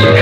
Shut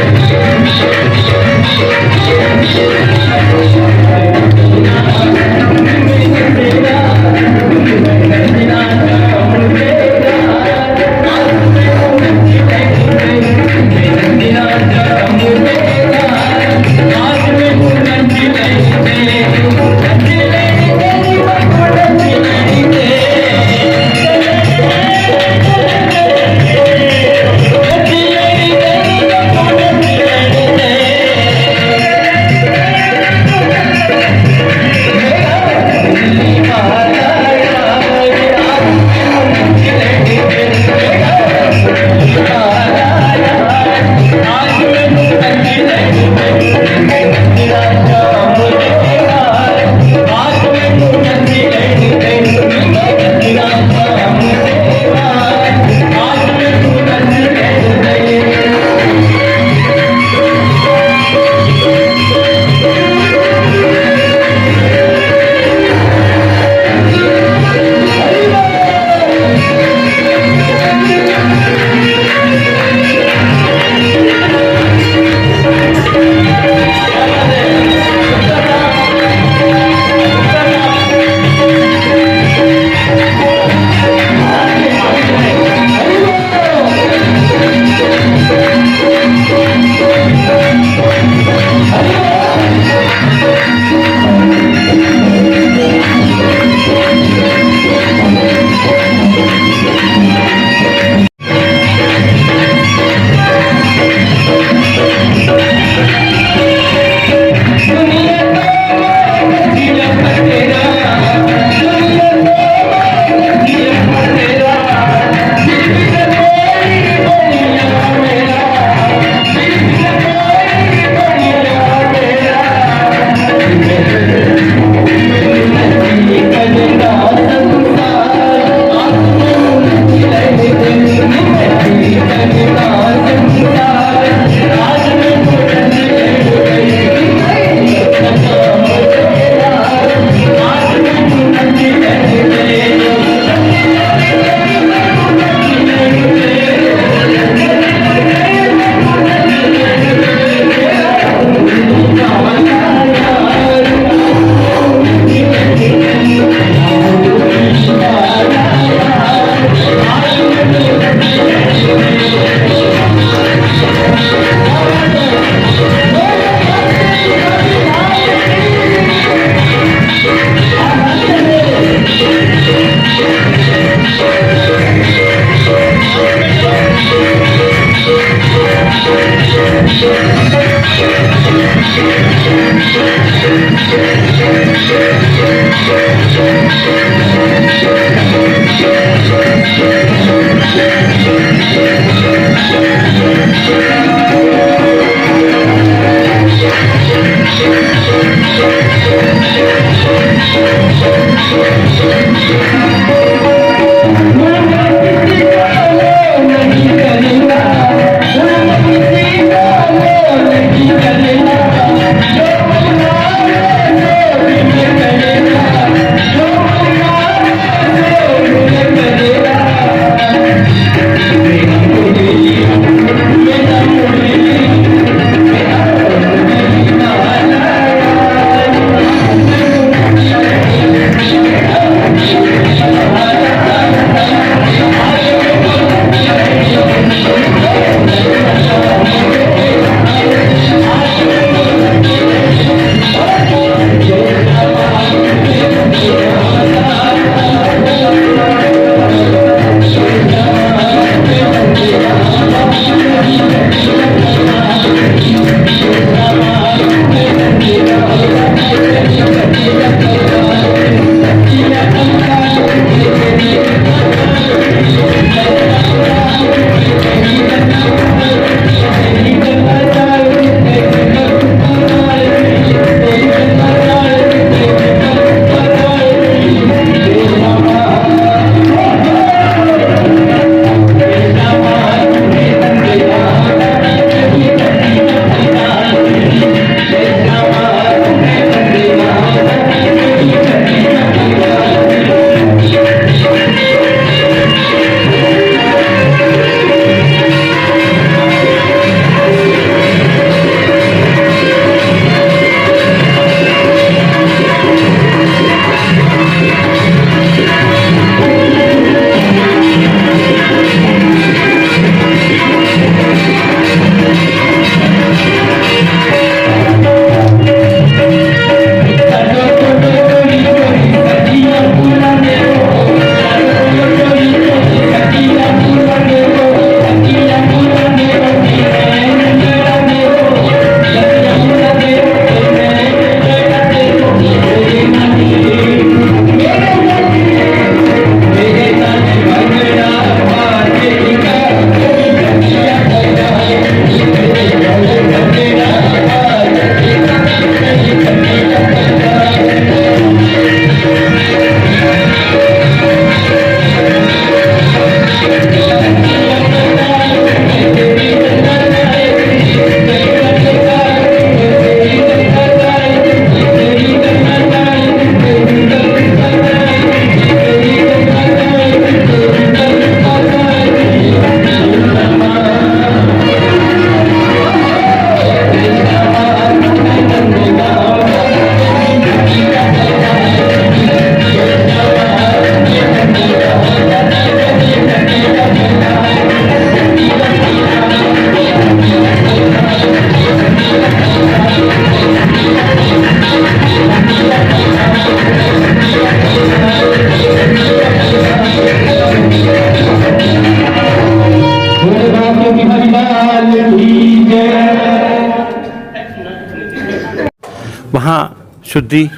वहाँ शुद्धि,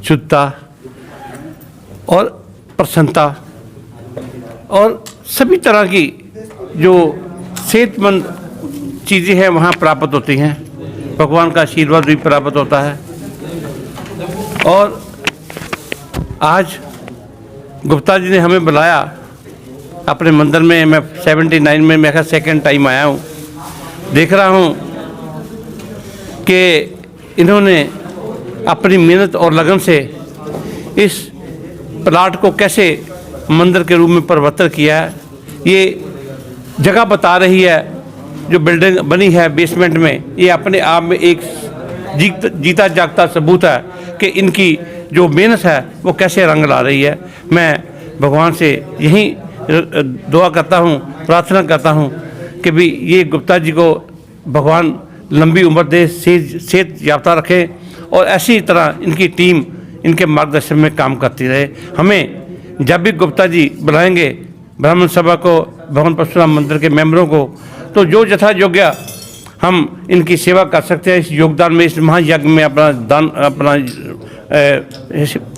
शुद्धता और प्रसन्नता और सभी तरह की जो सेहतमंद चीज़ें हैं वहाँ प्राप्त होती हैं। भगवान का आशीर्वाद भी प्राप्त होता है। और आज गुप्ता जी ने हमें बुलाया अपने मंदिर में। मैं 79 में मैं सेकंड टाइम आया हूँ। देख रहा हूँ कि इन्होंने अपनी मेहनत और लगन से इस प्लाट को कैसे मंदिर के रूप में परिवर्तित किया है। ये जगह बता रही है, जो बिल्डिंग बनी है बेसमेंट में, ये अपने आप में एक जीता जागता सबूत है कि इनकी जो मेहनत है वो कैसे रंग ला रही है। मैं भगवान से यही दुआ करता हूँ, प्रार्थना करता हूँ कि भी ये गुप्ता जी को भगवान लंबी उम्र दे, सेहत याफ्ता रखे और ऐसी तरह इनकी टीम इनके मार्गदर्शन में काम करती रहे। हमें जब भी गुप्ता जी बुलाएंगे ब्राह्मण सभा को, भगवान परशुराम मंदिर के मेंबरों को, तो जो यथा योग्य हम इनकी सेवा कर सकते हैं, इस योगदान में, इस महायज्ञ में अपना दान, अपना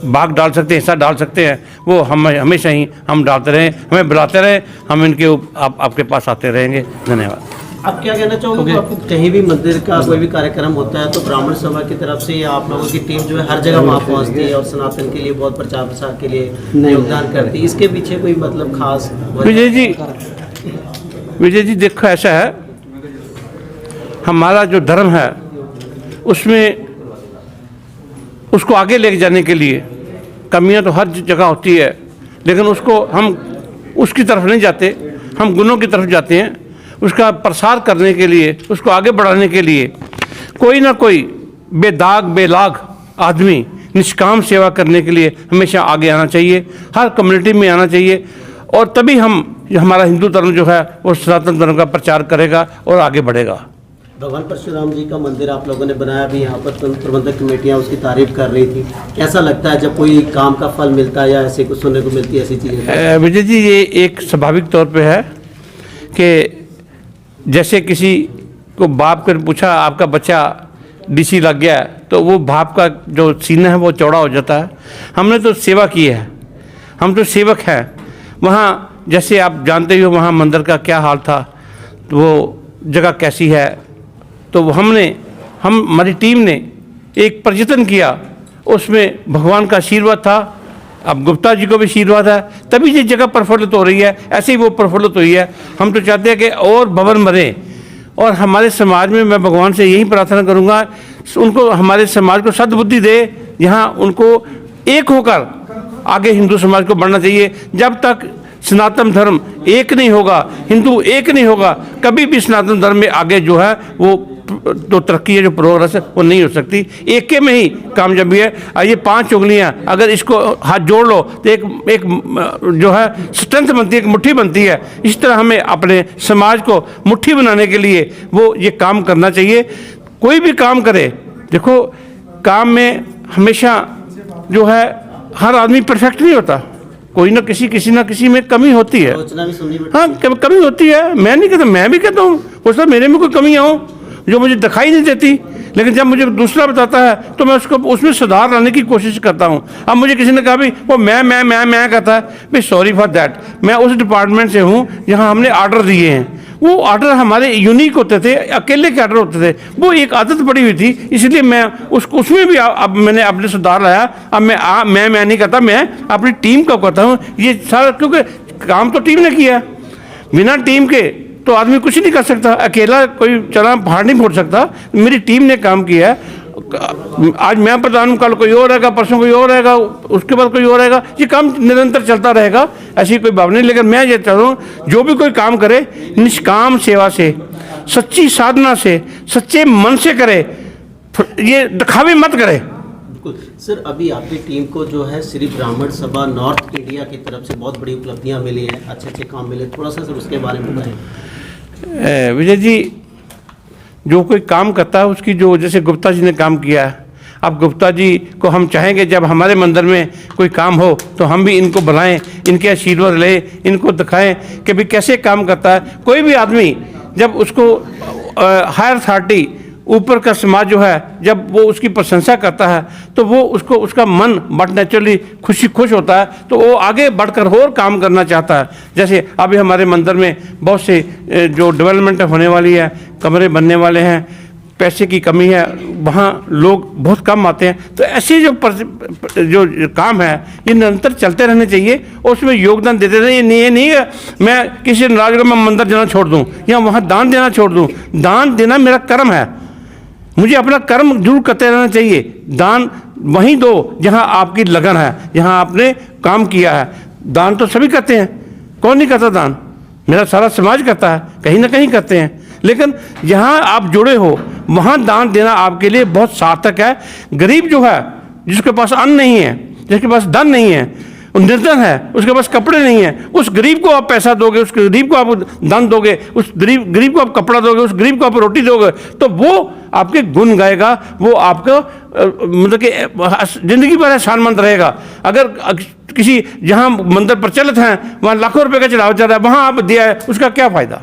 भाग डाल सकते हैं, हिस्सा डाल सकते हैं, वो हम हमेशा ही हम डालते रहें, हमें बुलाते रहें, हम इनके आपके पास आते रहेंगे। धन्यवाद। आप क्या कहना चाहोगे? आपको कहीं भी मंदिर का कोई भी कार्यक्रम होता है तो ब्राह्मण सभा की तरफ से या आप लोगों की टीम जो है हर जगह वहाँ पहुँचती है और सनातन के लिए बहुत प्रचार प्रसार के लिए योगदान करती है, इसके पीछे कोई मतलब खास? विजय जी देखो, ऐसा है, हमारा जो धर्म है उसमें उसको आगे लेके जाने के लिए कमियां तो हर जगह होती है, लेकिन उसको हम उसकी तरफ नहीं जाते, हम गुणों की तरफ जाते हैं। उसका प्रसार करने के लिए, उसको आगे बढ़ाने के लिए कोई ना कोई बेदाग बेलाग आदमी निष्काम सेवा करने के लिए हमेशा आगे आना चाहिए, हर कम्युनिटी में आना चाहिए, और तभी हमारा हिंदू धर्म जो है वो सनातन धर्म का प्रचार करेगा और आगे बढ़ेगा। भगवान परशुराम जी का मंदिर आप लोगों ने बनाया भी, यहाँ पर प्रबंधक कमेटियाँ उसकी तारीफ कर रही थी, कैसा लगता है जब कोई काम का फल मिलता है या ऐसे कुछ सुनने को मिलती है ऐसी चीज़ें? विजय जी, ये एक स्वाभाविक तौर पे है कि जैसे किसी को बाप कर पूछा आपका बच्चा डीसी लग गया, तो वो बाप का जो सीना है वो चौड़ा हो जाता है। हमने तो सेवा की है, हम तो सेवक हैं। वहाँ जैसे आप जानते ही हो वहाँ मंदिर का क्या हाल था, तो वो जगह कैसी है, तो हमारी टीम ने एक पर्यटन किया, उसमें भगवान का आशीर्वाद था, अब गुप्ता जी को भी आशीर्वाद है, तभी ये जगह प्रफुल्लित हो रही है, ऐसे ही वो प्रफुल्लित हुई है। हम तो चाहते हैं कि और भवन बने, और हमारे समाज में मैं भगवान से यही प्रार्थना करूंगा, उनको, हमारे समाज को सद्बुद्धि दे, यहाँ उनको एक होकर आगे हिंदू समाज को बढ़ना चाहिए। जब तक सनातन धर्म एक नहीं होगा, हिंदू एक नहीं होगा, कभी भी सनातन धर्म में आगे जो है वो तो तरक्की है, जो प्रोग्रेस है वो नहीं हो सकती। एक में ही कामयाबी है। ये 5 उंगलियां अगर इसको हाथ जोड़ लो तो एक जो है स्ट्रेंथ बनती है, एक मुट्ठी बनती है। इस तरह हमें अपने समाज को मुट्ठी बनाने के लिए वो ये काम करना चाहिए। कोई भी काम करे, देखो काम में हमेशा जो है हर आदमी परफेक्ट नहीं होता, कोई ना किसी में कमी होती है। हाँ, कमी होती है, मैं नहीं कहता, मैं भी कहता हूँ हो सकता मेरे में कोई कमियाँ हो जो मुझे दिखाई नहीं देती, लेकिन जब मुझे दूसरा बताता है तो मैं उसको उसमें सुधार लाने की कोशिश करता हूँ। अब मुझे किसी ने कहा भी वो मैं कहता है, भाई सॉरी फॉर दैट, मैं उस डिपार्टमेंट से हूँ जहाँ हमने ऑर्डर दिए हैं, वो ऑर्डर हमारे यूनिक होते थे, अकेले के ऑर्डर होते थे, वो एक आदत पड़ी हुई थी, इसलिए मैं उसमें भी अब मैंने अपने सुधार लाया। अब मैं नहीं कहता, मैं अपनी टीम को कहता हूँ ये सारा, क्योंकि काम तो टीम ने किया, बिना टीम के तो आदमी कुछ नहीं कर सकता, अकेला कोई चला पहाड़ नहीं फोड़ सकता। मेरी टीम ने काम किया है, आज मैं प्रधान हूँ, कल कोई और रहेगा, परसों कोई और रहेगा, उसके बाद कोई और रहेगा, ये काम निरंतर चलता रहेगा, ऐसी कोई बात नहीं। लेकिन मैं ये चाहता हूँ जो भी कोई काम करे निष्काम सेवा से, सच्ची साधना से, सच्चे मन से करे, ये दिखावे मत करे। सर, अभी आपकी टीम को जो है श्री ब्राह्मण सभा नॉर्थ इंडिया की तरफ से बहुत बड़ी उपलब्धियां मिली हैं, अच्छे काम मिले, थोड़ा सा सर उसके बारे में बताएं। विजय जी, जो कोई काम करता है उसकी, जो जैसे गुप्ता जी ने काम किया है, अब गुप्ता जी को हम चाहेंगे जब हमारे मंदिर में कोई काम हो तो हम भी इनको बुलाएं, इनके आशीर्वाद लें, इनको दिखाएं कि भी कैसे काम करता है। कोई भी आदमी जब उसको हायर अथॉरिटी, ऊपर का समाज जो है, जब वो उसकी प्रशंसा करता है तो वो उसका मन बट नेचुरली खुश होता है, तो वो आगे बढ़कर और काम करना चाहता है। जैसे अभी हमारे मंदिर में बहुत से जो डेवलपमेंट होने वाली है, कमरे बनने वाले हैं, पैसे की कमी है, वहाँ लोग बहुत कम आते हैं, तो ऐसे जो काम है ये निरंतर चलते रहने चाहिए और उसमें योगदान देते रहे। ये नहीं है मैं किसी नाराज को मैं मंदिर जाना छोड़ दूँ या वहाँ दान देना छोड़ दूँ। दान देना मेरा कर्म है, मुझे अपना कर्म जरूर करते रहना चाहिए। दान वहीं दो जहां आपकी लगन है, जहां आपने काम किया है। दान तो सभी करते हैं, कौन नहीं करता दान, मेरा सारा समाज करता है, कहीं ना कहीं करते हैं, लेकिन जहां आप जुड़े हो वहां दान देना आपके लिए बहुत सार्थक है। गरीब जो है, जिसके पास अन्न नहीं है, जिसके पास धन नहीं है, निर्धन है, उसके पास कपड़े नहीं है, उस गरीब को आप पैसा दोगे, उस गरीब को आप दान दोगे, उस गरीब को आप कपड़ा दोगे, उस गरीब को आप रोटी दोगे, तो वो आपके गुण गाएगा, वो आपको मतलब कि जिंदगी भर एहसानमंद रहेगा। अगर किसी जहां मंदिर प्रचलित हैं वहां लाखों रुपए का चढ़ावा चल रहा है, वहां आप दिया है, उसका क्या फायदा।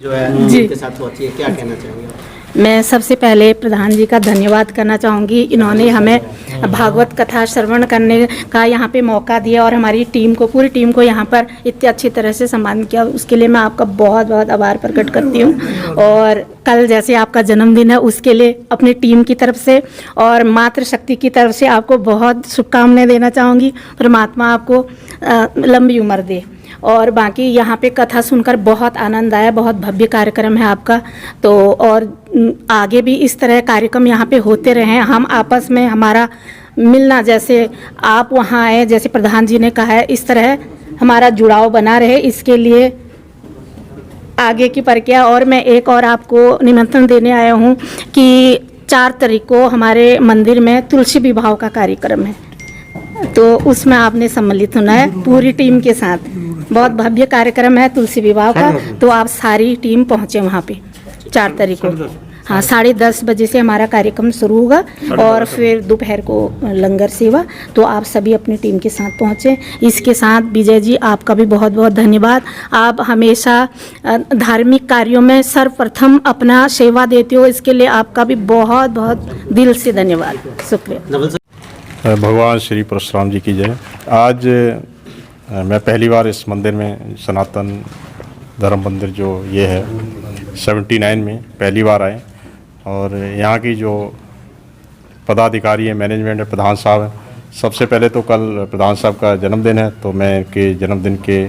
जो है जी। उनके साथ पहुंची है, क्या कहना चाहेंगे आप? मैं सबसे पहले प्रधान जी का धन्यवाद करना चाहूँगी। इन्होंने हमें भागवत कथा श्रवण करने का यहाँ पे मौका दिया और हमारी टीम को, पूरी टीम को यहाँ पर इतनी अच्छी तरह से सम्मान किया, उसके लिए मैं आपका बहुत बहुत आभार प्रकट करती हूँ। और कल जैसे आपका जन्मदिन है, उसके लिए अपनी टीम की तरफ से और मातृशक्ति की तरफ से आपको बहुत शुभकामनाएं देना चाहूँगी। परमात्मा आपको लंबी उम्र दे। और बाकी यहाँ पे कथा सुनकर बहुत आनंद आया, बहुत भव्य कार्यक्रम है आपका। तो और आगे भी इस तरह कार्यक्रम यहाँ पे होते रहें, हम आपस में हमारा मिलना, जैसे आप वहाँ आए, जैसे प्रधान जी ने कहा है, इस तरह हमारा जुड़ाव बना रहे, इसके लिए आगे की प्रक्रिया। और मैं एक और आपको निमंत्रण देने आया हूँ कि 4 तारीख को हमारे मंदिर में तुलसी विवाह का कार्यक्रम है, तो उसमें आपने सम्मिलित होना है पूरी टीम के साथ। बहुत भव्य कार्यक्रम है तुलसी विवाह का, तो आप सारी टीम पहुँचे वहाँ पे 4 तारीख को। हाँ, 10:30 बजे से हमारा कार्यक्रम शुरू होगा और फिर दोपहर को लंगर सेवा। तो आप सभी अपनी टीम के साथ पहुँचे। इसके साथ विजय जी, आपका भी बहुत बहुत धन्यवाद। आप हमेशा धार्मिक कार्यों में सर्वप्रथम अपना सेवा देते हो, इसके लिए आपका भी बहुत बहुत दिल से धन्यवाद, शुक्रिया। भगवान श्री परशुराम जी की जय। आज मैं पहली बार इस मंदिर में, सनातन धर्म मंदिर जो ये है 79 में पहली बार आए। और यहाँ की जो पदाधिकारी है, मैनेजमेंट है, प्रधान साहब हैं, सबसे पहले तो कल प्रधान साहब का जन्मदिन है, तो मैं इनके जन्मदिन के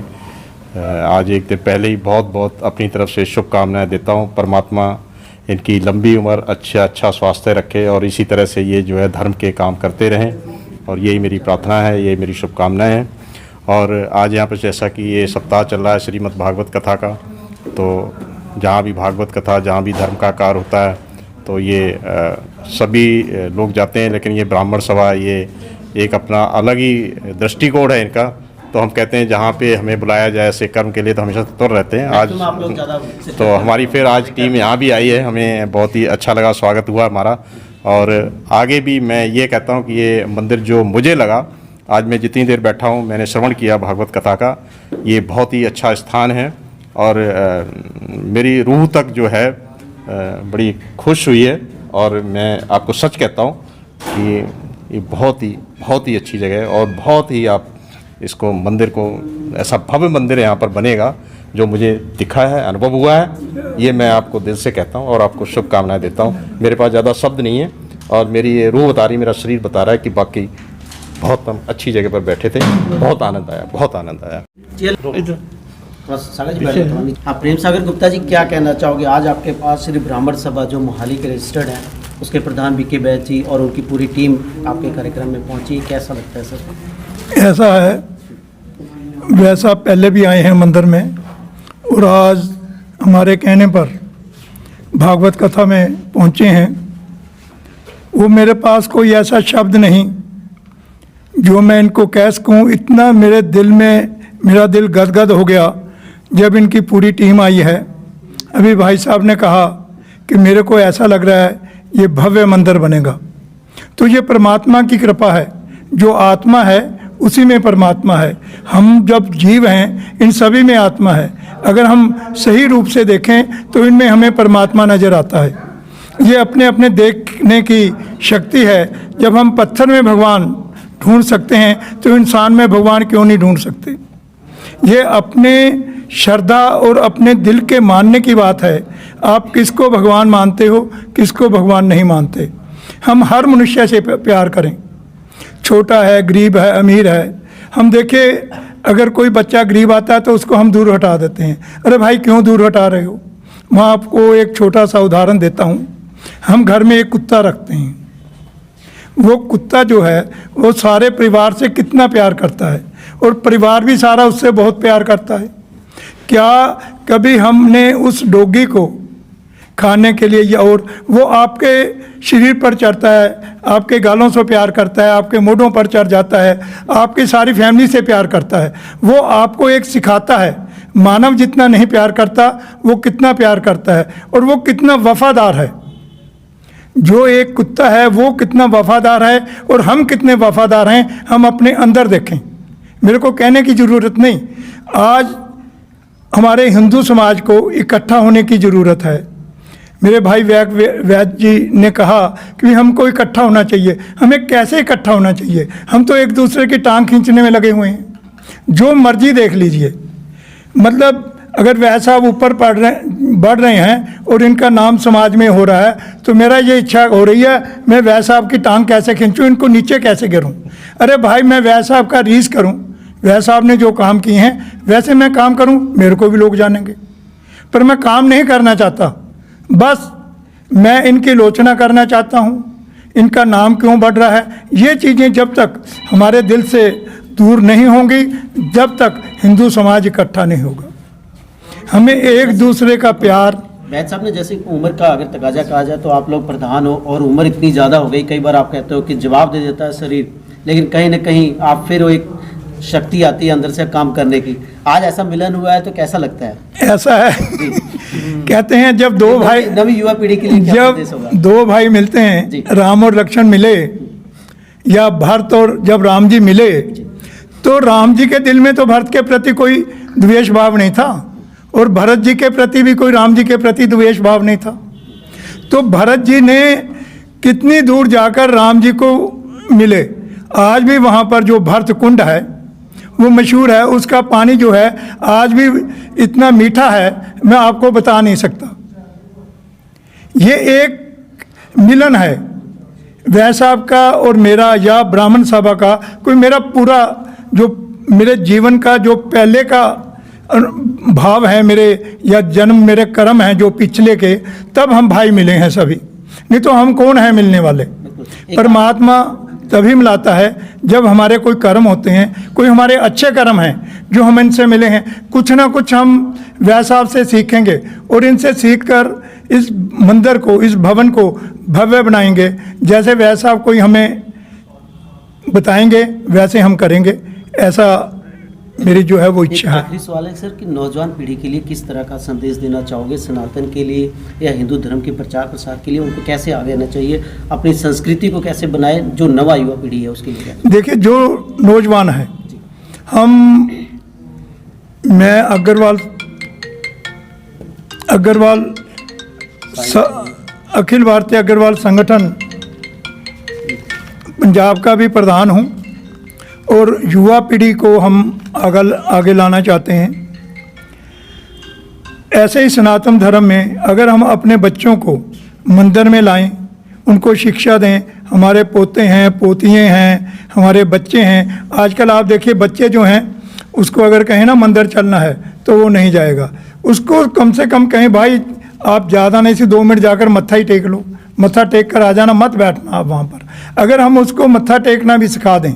आज एक दिन पहले ही बहुत बहुत अपनी तरफ से शुभकामनाएं देता हूँ। परमात्मा इनकी लंबी उम्र, अच्छा स्वास्थ्य रखे और इसी तरह से ये जो है धर्म के काम करते रहें, और यही मेरी प्रार्थना है, ये मेरी शुभकामनाएं हैं। और आज यहाँ पर जैसा कि ये सप्ताह चल रहा है श्रीमद् भागवत कथा का, तो जहाँ भी भागवत कथा, जहाँ भी धर्म का कार्य होता है, तो ये सभी लोग जाते हैं, लेकिन ये ब्राह्मण सभा, ये एक अपना अलग ही दृष्टिकोण है इनका। तो हम कहते हैं जहाँ पे हमें बुलाया जाए ऐसे कर्म के लिए तो हमेशा तत्पर रहते हैं। आज आप लोग ज़्यादा तो हमारी फिर आज टीम यहाँ भी आई है, हमें बहुत ही अच्छा लगा, स्वागत हुआ हमारा। और आगे भी मैं ये कहता हूँ कि ये मंदिर जो मुझे लगा, आज मैं जितनी देर बैठा हूँ, मैंने श्रवण किया भागवत कथा का, ये बहुत ही अच्छा स्थान है। और मेरी रूह तक जो है बड़ी खुश हुई है। और मैं आपको सच कहता हूँ कि ये बहुत ही अच्छी जगह है, और बहुत ही आप इसको मंदिर को, ऐसा भव्य मंदिर यहाँ पर बनेगा जो मुझे दिखा है, अनुभव हुआ है, ये मैं आपको दिल से कहता हूँ और आपको शुभकामनाएं देता हूँ। मेरे पास ज़्यादा शब्द नहीं है, और मेरी ये रूह बता रही, मेरा शरीर बता रहा है कि बाकी बहुत हम अच्छी जगह पर बैठे थे, बहुत आनंद आया, बहुत आनंद आया। हाँ, प्रेम सागर गुप्ता जी, क्या कहना चाहोगे? आज आपके पास श्री ब्राह्मण सभा जो मोहाली के रजिस्टर्ड है, उसके प्रधान वी के बैच जी और उनकी पूरी टीम आपके कार्यक्रम में पहुंची, कैसा लगता है सर? ऐसा है, वैसा पहले भी आए हैं मंदिर में, और आज हमारे कहने पर भागवत कथा में पहुंचे हैं। वो मेरे पास कोई ऐसा शब्द नहीं जो मैं इनको कह सकूं। इतना मेरे दिल में, मेरा दिल गदगद हो गया जब इनकी पूरी टीम आई है। अभी भाई साहब ने कहा कि मेरे को ऐसा लग रहा है ये भव्य मंदिर बनेगा। तो ये परमात्मा की कृपा है, जो आत्मा है उसी में परमात्मा है। हम जब जीव हैं, इन सभी में आत्मा है। अगर हम सही रूप से देखें तो इनमें हमें परमात्मा नज़र आता है। ये अपने अपने देखने की शक्ति है। जब हम पत्थर में भगवान ढूंढ सकते हैं तो इंसान में भगवान क्यों नहीं ढूंढ सकते? ये अपने श्रद्धा और अपने दिल के मानने की बात है। आप किसको भगवान मानते हो, किसको भगवान नहीं मानते। हम हर मनुष्य से प्यार करें, छोटा है, गरीब है, अमीर है। हम देखें, अगर कोई बच्चा गरीब आता है तो उसको हम दूर हटा देते हैं। अरे भाई क्यों दूर हटा रहे हो? मैं आपको एक छोटा सा उदाहरण देता हूँ। हम घर में एक कुत्ता रखते हैं। वो कुत्ता जो है वो सारे परिवार से कितना प्यार करता है, और परिवार भी सारा उससे बहुत प्यार करता है। क्या कभी हमने उस डॉगी को खाने के लिए, या और वो आपके शरीर पर चढ़ता है, आपके गालों से प्यार करता है, आपके मोढ़ों पर चढ़ जाता है, आपकी सारी फैमिली से प्यार करता है। वो आपको एक सिखाता है, मानव जितना नहीं प्यार करता वो कितना प्यार करता है, और वो कितना वफादार है। जो एक कुत्ता है वो कितना वफादार है, और हम कितने वफादार हैं, हम अपने अंदर देखें। मेरे को कहने की ज़रूरत नहीं। आज हमारे हिंदू समाज को इकट्ठा होने की ज़रूरत है। मेरे भाई वैद जी ने कहा कि हमको इकट्ठा होना चाहिए। हमें कैसे इकट्ठा होना चाहिए? हम तो एक दूसरे की टांग खींचने में लगे हुए हैं। जो मर्जी देख लीजिए, मतलब अगर वैद साहब ऊपर बढ़ रहे हैं और इनका नाम समाज में हो रहा है, तो मेरा ये इच्छा हो रही है मैं वैद साहब की टांग कैसे खींचूं, इनको नीचे कैसे गिरूं। अरे भाई, मैं वैद साहब का रीस करूं, वैद साहब ने जो काम किए हैं वैसे मैं काम करूं, मेरे को भी लोग जानेंगे। पर मैं काम नहीं करना चाहता, बस मैं इनकी आलोचना करना चाहता हूँ। इनका नाम क्यों बढ़ रहा है, ये चीज़ें जब तक हमारे दिल से दूर नहीं होंगी, जब तक हिंदू समाज इकट्ठा नहीं होगा। हमें एक दूसरे का प्यार। वैद साहब ने जैसे उम्र का अगर तकाजा कहा जाए तो आप लोग प्रधान हो और उम्र इतनी ज़्यादा हो गई, कई बार आप कहते हो कि जवाब दे देता है शरीर, लेकिन कहीं ना कहीं आप फिर वो एक शक्ति आती है अंदर से काम करने की। आज ऐसा मिलन हुआ है तो कैसा लगता है? ऐसा है कहते हैं जब दो भाई, नवी युवा पीढ़ी के लिए क्या संदेश जब होगा? दो भाई मिलते हैं, राम और लक्ष्मण मिले, या भरत और जब राम जी मिले, तो राम जी के दिल में तो भरत के प्रति कोई द्वेष भाव नहीं था, और भरत जी के प्रति भी कोई राम जी के प्रति द्वेष भाव नहीं था। तो भरत जी ने कितनी दूर जाकर राम जी को मिले। आज भी वहाँ पर जो भरत कुंड है वो मशहूर है, उसका पानी जो है आज भी इतना मीठा है, मैं आपको बता नहीं सकता। ये एक मिलन है वैद साहब का और मेरा, या ब्राह्मण सभा का। कोई मेरा पूरा जो मेरे जीवन का जो पहले का भाव है मेरे, या जन्म मेरे कर्म हैं जो पिछले के, तब हम भाई मिले हैं सभी, नहीं तो हम कौन है मिलने वाले। परमात्मा तभी मिलाता है जब हमारे कोई कर्म होते हैं, कोई हमारे अच्छे कर्म हैं जो हम इनसे मिले हैं। कुछ ना कुछ हम वैद साहब से सीखेंगे और इनसे सीख कर इस मंदिर को, इस भवन को भव्य बनाएंगे। जैसे वैद साहब कोई हमें बताएंगे वैसे हम करेंगे, ऐसा मेरी जो है वो इच्छा है। आखिरी सवाल है सर कि नौजवान पीढ़ी के लिए किस तरह का संदेश देना चाहोगे, सनातन के लिए या हिंदू धर्म के प्रचार प्रसार के लिए? उनको कैसे आगे आना चाहिए, अपनी संस्कृति को कैसे बनाए, जो नवा युवा पीढ़ी है उसके लिए? देखिए, जो नौजवान है, मैं अग्रवाल अखिल भारतीय अग्रवाल संगठन पंजाब का भी प्रधान हूँ, और युवा पीढ़ी को हम आगे लाना चाहते हैं। ऐसे ही सनातन धर्म में अगर हम अपने बच्चों को मंदिर में लाएं, उनको शिक्षा दें। हमारे पोते हैं, पोतियाँ हैं, हमारे बच्चे हैं। आजकल आप देखिए, बच्चे जो हैं उसको अगर कहें ना मंदिर चलना है तो वो नहीं जाएगा। उसको कम से कम कहें भाई आप ज़्यादा नहीं से 2 मिनट जाकर मत्था ही टेक लो, मत्था टेक कर आ जाना, मत बैठना आप वहाँ पर। अगर हम उसको मत्था टेकना भी सिखा दें,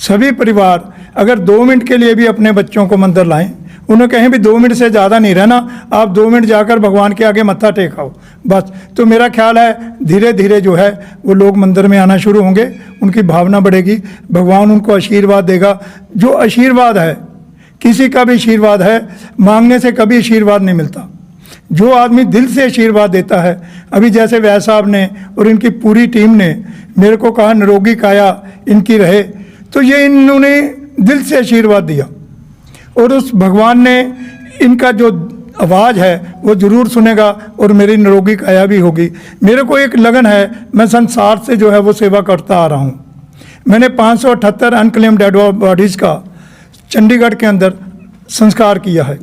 सभी परिवार अगर 2 मिनट के लिए भी अपने बच्चों को मंदिर लाएं, उन्हें कहें भी 2 मिनट से ज़्यादा नहीं रहना, आप 2 मिनट जाकर भगवान के आगे मत्था टेकाओ बस, तो मेरा ख्याल है धीरे धीरे जो है वो लोग मंदिर में आना शुरू होंगे, उनकी भावना बढ़ेगी, भगवान उनको आशीर्वाद देगा। जो आशीर्वाद है, किसी का भी आशीर्वाद है, मांगने से कभी आशीर्वाद नहीं मिलता। जो आदमी दिल से आशीर्वाद देता है, अभी जैसे वैद साहब ने और इनकी पूरी टीम ने मेरे को कहा निरोगी काया इनकी रहे, तो ये इन्होंने दिल से आशीर्वाद दिया, और उस भगवान ने इनका जो आवाज़ है वो ज़रूर सुनेगा और मेरी निरोगी काया भी होगी। मेरे को एक लगन है, मैं संसार से जो है वो सेवा करता आ रहा हूँ। मैंने 578 अनक्लेम्ड डेड बॉडीज़ का चंडीगढ़ के अंदर संस्कार किया है।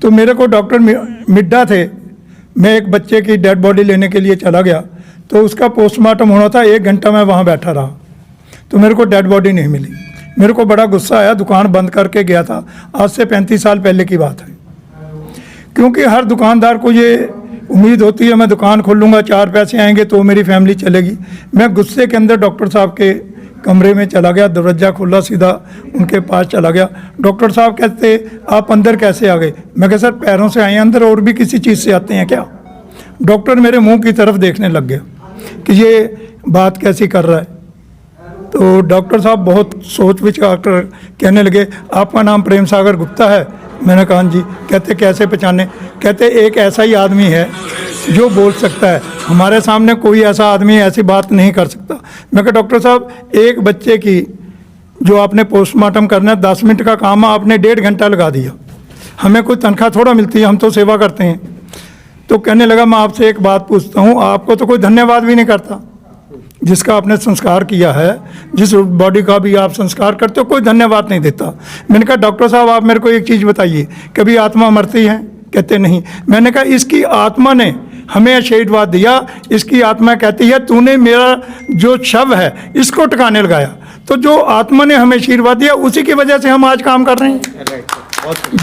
तो मेरे को डॉक्टर मिड्डा थे, मैं एक बच्चे की डेड बॉडी लेने के लिए चला गया, तो उसका पोस्टमार्टम होना था, 1 घंटा मैं वहाँ बैठा रहा, तो मेरे को डेड बॉडी नहीं मिली। मेरे को बड़ा गुस्सा आया, दुकान बंद करके गया था, आज से 35 साल पहले की बात है। क्योंकि हर दुकानदार को ये उम्मीद होती है मैं दुकान खोलूँगा, 4 पैसे आएंगे तो मेरी फैमिली चलेगी। मैं गुस्से के अंदर डॉक्टर साहब के कमरे में चला गया, दरवाजा खोला, सीधा उनके पास चला गया। डॉक्टर साहब कहते आप अंदर कैसे आ गए? मैं कहा सर पैरों से आए अंदर, और भी किसी चीज़ से आते हैं क्या? डॉक्टर मेरे मुंह की तरफ देखने लग गया कि ये बात कैसी कर रहा है। तो डॉक्टर साहब बहुत सोच विचार कर कहने लगे आपका नाम प्रेम सागर गुप्ता है? मैंने कहा जी। कहते कैसे पहचाने? कहते एक ऐसा ही आदमी है जो बोल सकता है, हमारे सामने कोई ऐसा आदमी ऐसी बात नहीं कर सकता। मैं कहा डॉक्टर साहब एक बच्चे की जो आपने पोस्टमार्टम करना है 10 मिनट का काम है, आपने 1.5 घंटा लगा दिया। हमें कोई तनख्वाह थोड़ा मिलती है, हम तो सेवा करते हैं। तो कहने लगा मैं आपसे एक बात पूछता हूँ, आपको तो कोई धन्यवाद भी नहीं करता, जिसका आपने संस्कार किया है, जिस बॉडी का भी आप संस्कार करते हो, कोई धन्यवाद नहीं देता। मैंने कहा डॉक्टर साहब आप मेरे को एक चीज़ बताइए, कभी आत्मा मरती है? कहते नहीं। मैंने कहा इसकी आत्मा ने हमें आशीर्वाद दिया, इसकी आत्मा कहती है तूने मेरा जो शव है इसको टकाने लगाया। तो जो आत्मा ने हमें आशीर्वाद दिया उसी की वजह से हम आज काम कर रहे हैं।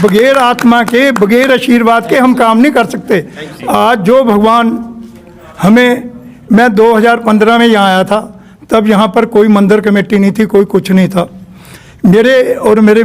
बगैर आत्मा के, बगैर आशीर्वाद के हम काम नहीं कर सकते। आज जो भगवान हमें, मैं 2015 में यहाँ आया था, तब यहाँ पर कोई मंदिर कमेटी नहीं थी, कोई कुछ नहीं था। मेरे और मेरे